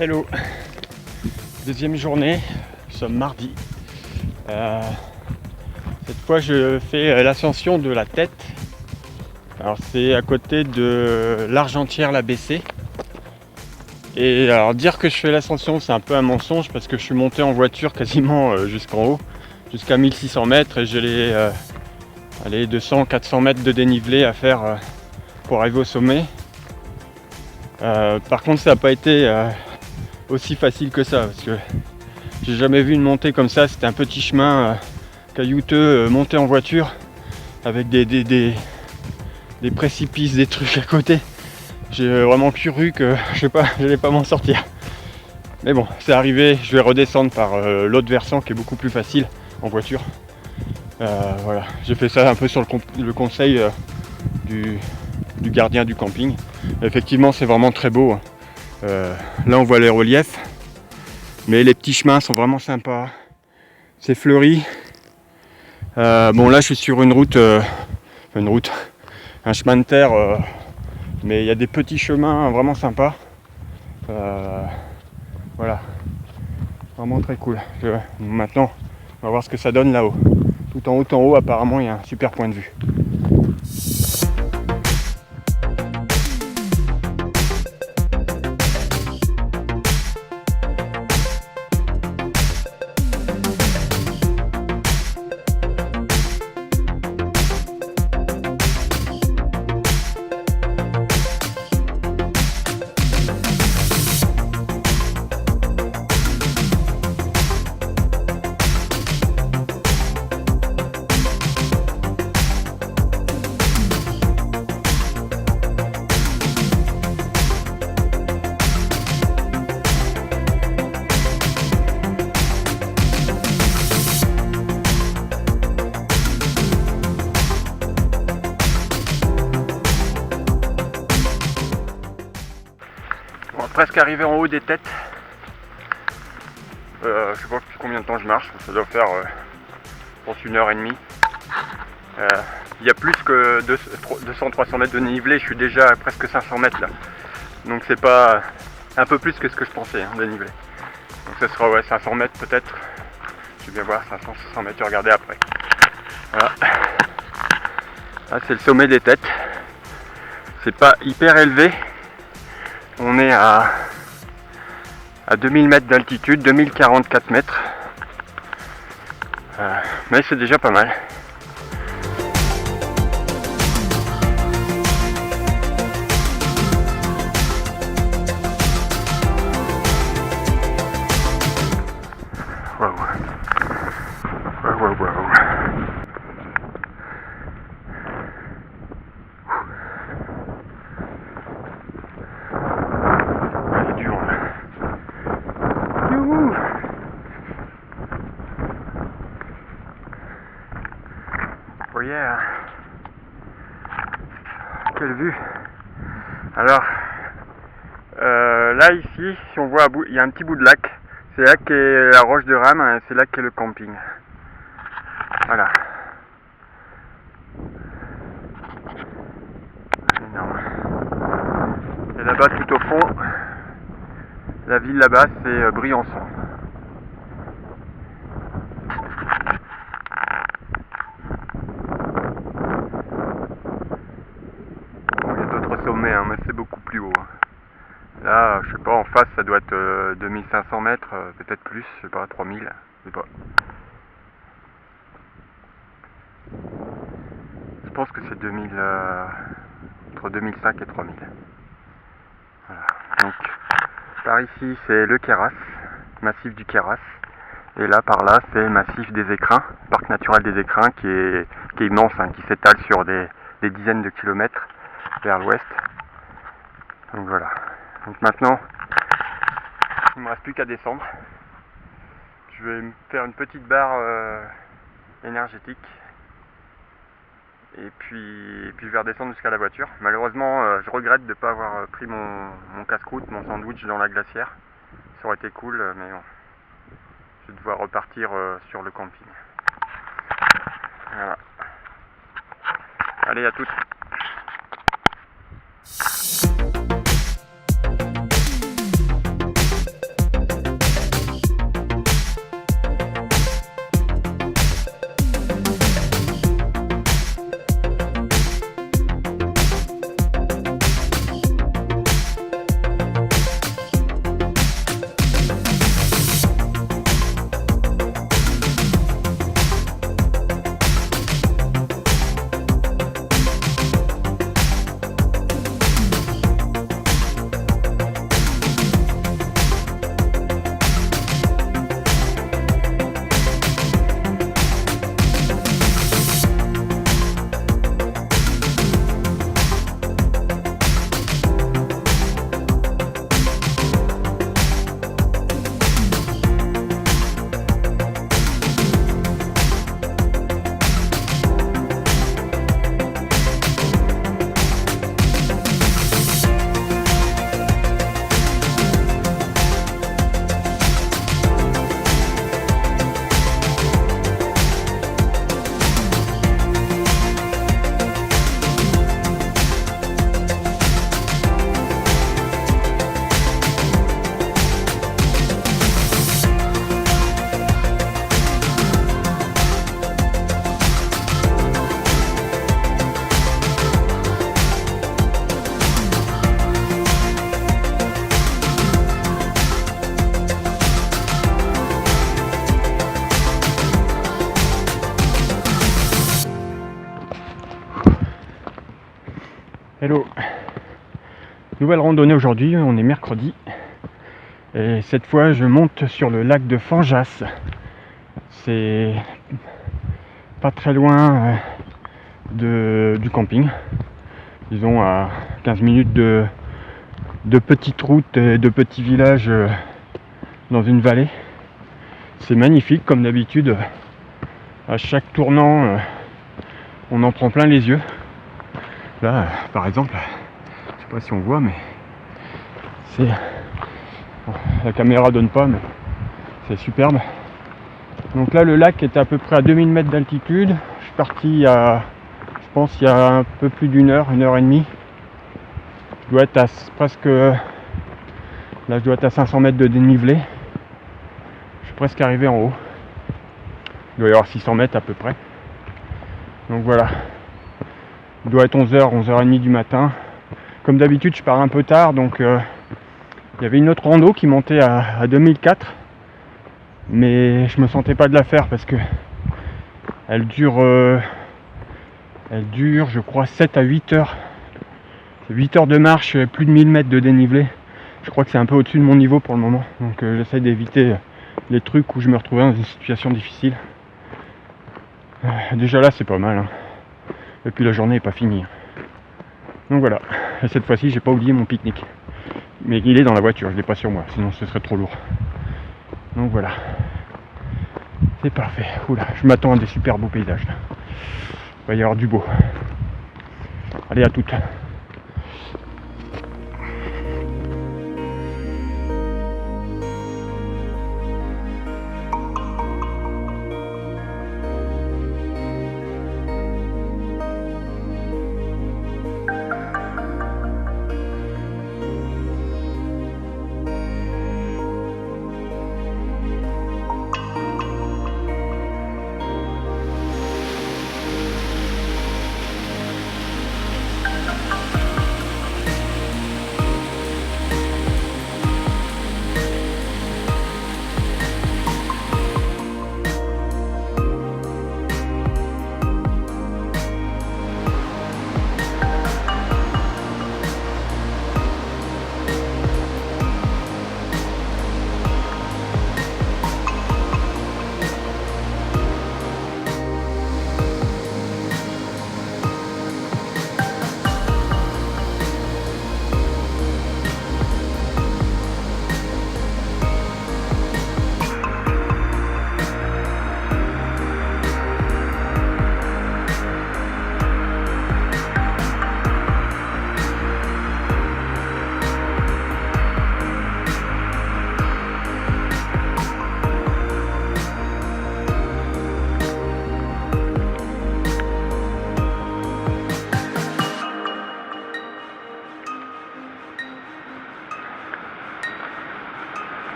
Hello, deuxième journée, nous sommes mardi. Cette fois je fais l'ascension de la Tête. Alors c'est à côté de l'Argentière-la-Bessée. Et alors dire que je fais l'ascension c'est un peu un mensonge parce que je suis monté en voiture quasiment jusqu'en haut, jusqu'à 1600 mètres et j'ai les 200-400 mètres de dénivelé à faire pour arriver au sommet. Par contre ça n'a pas été aussi facile que ça parce que j'ai jamais vu une montée comme ça. C'était un petit chemin caillouteux monté en voiture avec des précipices, des trucs à côté. J'ai vraiment cru que j'allais pas m'en sortir. Mais bon, c'est arrivé. Je vais redescendre par l'autre versant qui est beaucoup plus facile en voiture. Voilà, j'ai fait ça un peu sur le conseil du gardien du camping. Effectivement, c'est vraiment très beau. Là, on voit les reliefs, mais les petits chemins sont vraiment sympas. C'est fleuri. Bon, là, je suis sur une route, un chemin de terre, mais il y a des petits chemins vraiment sympas. Voilà, vraiment très cool. Maintenant, on va voir ce que ça donne là-haut. Tout en haut, apparemment, il y a un super point de vue. Bon, presque arrivé en haut des Têtes. Je sais pas depuis combien de temps je marche, ça doit faire je pense 1h30. Il y a plus que 200-300 mètres de dénivelé, je suis déjà à presque 500 mètres là. Donc c'est pas un peu plus que ce que je pensais de dénivelé. Donc ça sera 500 mètres peut-être. Je vais bien voir, 500-600 mètres, je vais regarder après. Voilà. Là c'est le sommet des Têtes. C'est pas hyper élevé. On est à 2000 mètres d'altitude, 2044 mètres. Mais c'est déjà pas mal. Wow. Wow. C'est dur là. Youhou. Oh yeah. Quelle vue. Alors là ici, si on voit il y a un petit bout de lac. C'est là qu'est la roche de Rame, c'est là qu'est le camping. Voilà. Énorme. Et là-bas tout au fond, la ville là-bas c'est Briançon. Bon, il y a d'autres sommets, mais c'est beaucoup plus haut. Là, je sais pas, en face ça doit être 2500 mètres, peut-être plus, je sais pas, 3000, je sais pas. Je pense que c'est entre 2005 et 3000. Voilà. Donc, par ici c'est le Queyras, massif du Queyras. Et là, par là, c'est le massif des Écrins, parc naturel des Écrins, qui est immense, qui s'étale sur des dizaines de kilomètres vers l'ouest. Donc voilà. Donc maintenant, il ne me reste plus qu'à descendre. Je vais me faire une petite barre énergétique. Et puis je vais redescendre jusqu'à la voiture. Malheureusement, je regrette de ne pas avoir pris mon casse-croûte, mon sandwich dans la glacière. Ça aurait été cool, mais bon. Je vais devoir repartir sur le camping. Voilà. Allez, à toutes. Hello. Nouvelle randonnée aujourd'hui, on est mercredi. Et cette fois je monte sur le lac de Fanjas. C'est pas très loin du camping. Disons à 15 minutes de petites routes et de petits villages dans une vallée. C'est magnifique comme d'habitude. À chaque tournant, on en prend plein les yeux. Là, par exemple, je sais pas si on voit, mais c'est... La caméra donne pas, mais c'est superbe. Donc là, le lac est à peu près à 2000 mètres d'altitude. Je suis parti il y a un peu plus d'une heure, 1h30. Je dois être à presque... Là, je dois être à 500 mètres de dénivelé. Je suis presque arrivé en haut. Il doit y avoir 600 mètres à peu près. Donc voilà. Il doit être 11h, 11h30 du matin. Comme d'habitude, je pars un peu tard, donc il y avait une autre rando qui montait à 2004. Mais je me sentais pas de la faire parce que elle dure, je crois, 7 à 8 heures. 8 heures de marche, plus de 1000 mètres de dénivelé. Je crois que c'est un peu au-dessus de mon niveau pour le moment. Donc j'essaie d'éviter les trucs où je me retrouvais dans une situation difficile. Déjà là, c'est pas mal. Hein. Et puis la journée n'est pas finie. Donc voilà. Et cette fois-ci, j'ai pas oublié mon pique-nique. Mais il est dans la voiture, je l'ai pas sur moi, sinon ce serait trop lourd. Donc voilà. C'est parfait. Oula, je m'attends à des super beaux paysages. Là. Il va y avoir du beau. Allez, à toutes.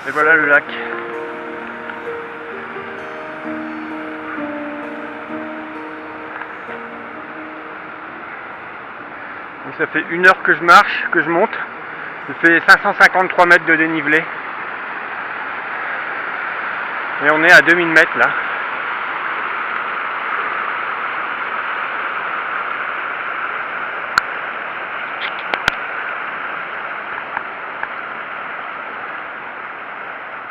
Et voilà le lac. Donc ça fait 1 heure que je marche, que je monte. Je fais 553 mètres de dénivelé. Et on est à 2000 mètres là.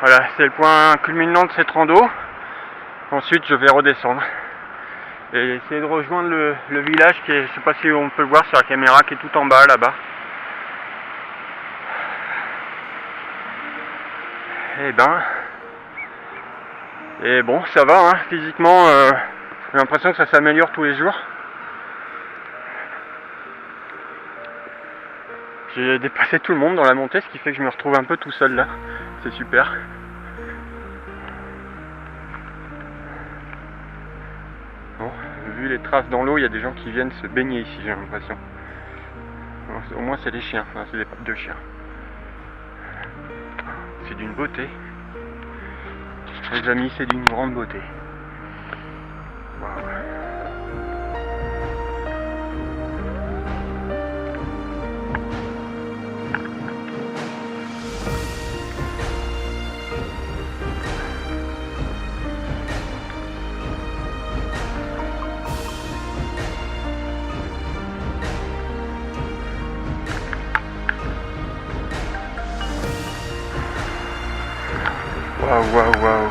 Voilà, c'est le point culminant de cette rando. Ensuite, je vais redescendre et essayer de rejoindre le village qui est, je sais pas si on peut le voir sur la caméra, qui est tout en bas là-bas. Et bon, ça va, hein, physiquement, j'ai l'impression que ça s'améliore tous les jours. J'ai dépassé tout le monde dans la montée, ce qui fait que je me retrouve un peu tout seul là. C'est super. Bon, vu les traces dans l'eau, il y a des gens qui viennent se baigner ici, j'ai l'impression. Au moins c'est des chiens, enfin, c'est des pattes de chiens. C'est d'une beauté. Les amis, c'est d'une grande beauté. Wow. waouh, waouh.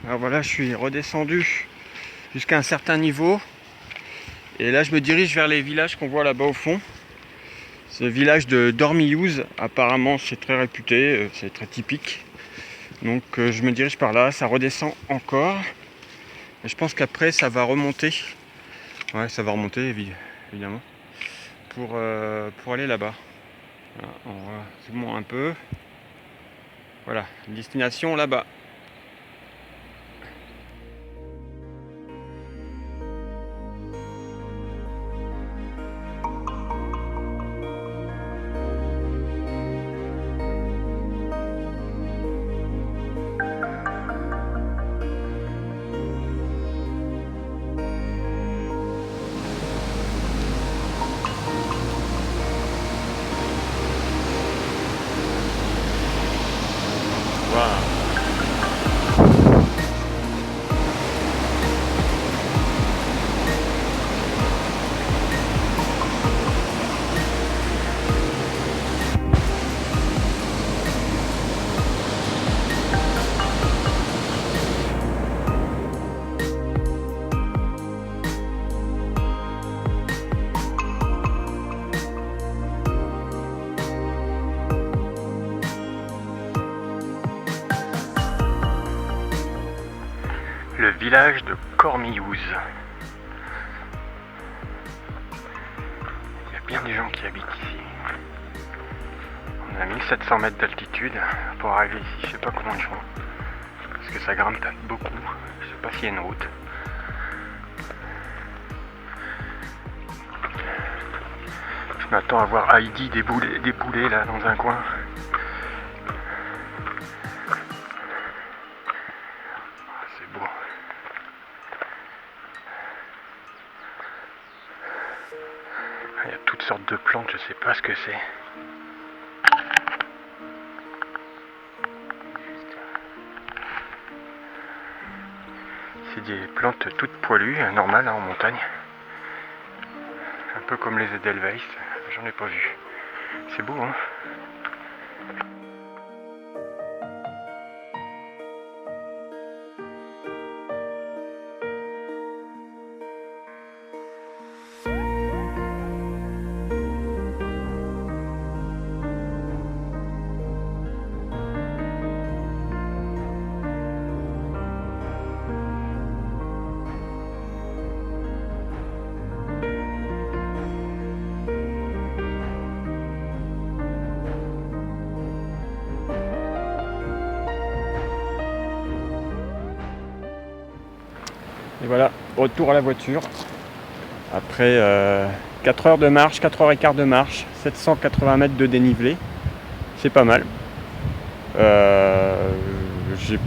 Alors voilà, je suis redescendu jusqu'à un certain niveau. Et là, je me dirige vers les villages qu'on voit là-bas au fond. C'est le village de Dormillouz. Apparemment, c'est très réputé, c'est très typique. Donc, je me dirige par là. Ça redescend encore. Et je pense qu'après, ça va remonter. Ouais, ça va remonter, évidemment. Pour aller là-bas. Voilà, on va zoomer un peu. Voilà, destination là-bas. Le village de Cormillouz. Il y a bien des gens qui habitent ici. On est à 1700 mètres d'altitude. Pour arriver ici, je sais pas comment ils font. Parce que ça grimpe beaucoup. Je sais pas s'il y a une route. Je m'attends à voir Heidi débouler là dans un coin. C'est beau. Il y a toutes sortes de plantes, je sais pas ce que c'est. C'est des plantes toutes poilues, normales en montagne. Un peu comme les Edelweiss, j'en ai pas vu. C'est beau, hein? Et voilà, retour à la voiture. Après 4 heures de marche, 4 heures et quart de marche, 780 mètres de dénivelé. C'est pas mal. J'ai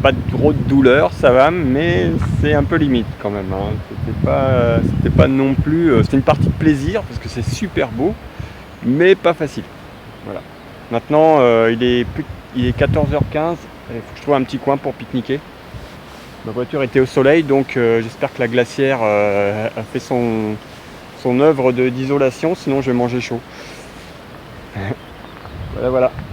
pas trop de douleur, ça va, mais c'est un peu limite quand même. Hein. C'était pas non plus. C'était une partie de plaisir parce que c'est super beau, mais pas facile. Voilà. Maintenant, il est 14h15. Il faut que je trouve un petit coin pour pique-niquer. Ma voiture était au soleil, donc j'espère que la glacière a fait son œuvre d'isolation, sinon je vais manger chaud. Voilà, voilà.